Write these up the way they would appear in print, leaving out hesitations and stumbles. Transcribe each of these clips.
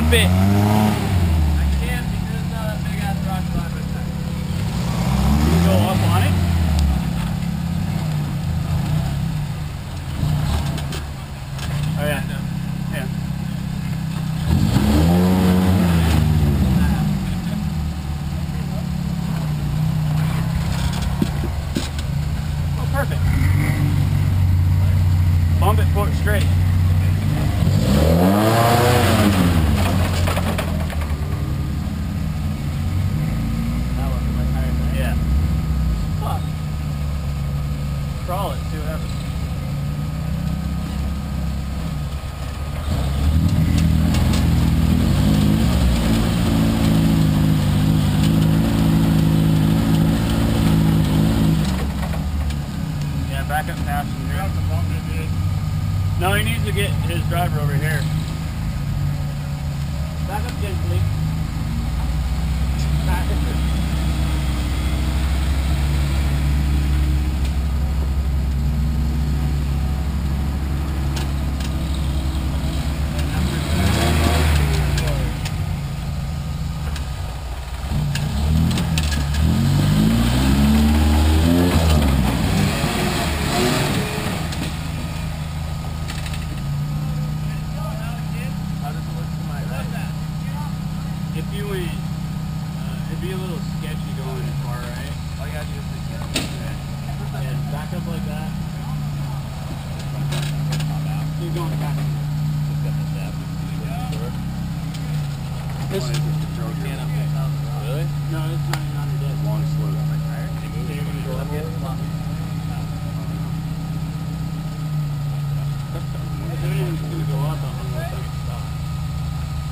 bump it. I can't because it's not a big ass rock slide right there. Can you go up on it? Oh yeah. Yeah. Oh, perfect. Bump it for straight. Yeah. Fuck. Crawl it, see what happens. Yeah, back up passenger. No, he needs to get his driver over here. Back up gently. Back up. If you went, it'd be a little sketchy going far right. All you gotta do is get yeah, back up like that. Keep going back. This really? No, it's not even on your dead. Long slope. You're gonna go up yet? If anything's gonna go up, I'm gonna stop.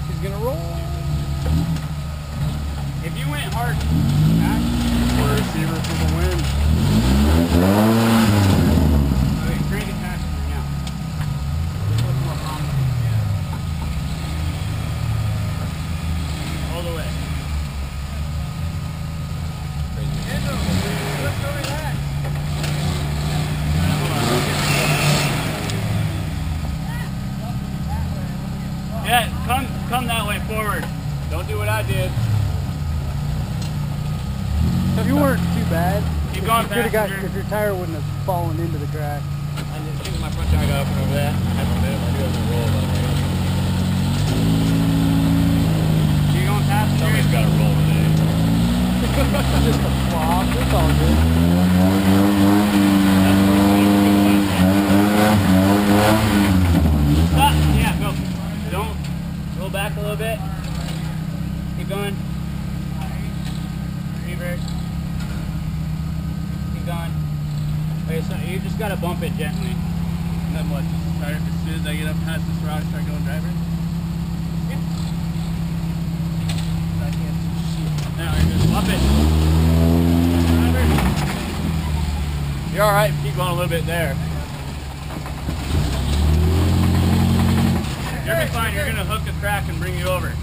He's gonna roll. If you went hard, we're receiver for the win. Okay, crank it faster now. Just look more promising. All the way. Let's go relax. Yeah, come that way forward. Don't do what I did. You weren't too bad. Keep going faster. If your tire wouldn't have fallen into the crack. I think my front tire got up and over that. I don't know. I do have a roll about it. You're going faster. Somebody's got a roll today. Just a flop. It's all good. Stop. Yeah, go. Don't roll back a little bit. Keep going. Reverse. Keep going. Okay, so you just gotta bump it gently. And then what? Just start as soon as I get up past this rock, start going driver? Yeah. I can't see shit. Now you just bump it. Driver. You're alright, keep going a little bit there. You're gonna be fine, you're gonna hook the crack and bring you over.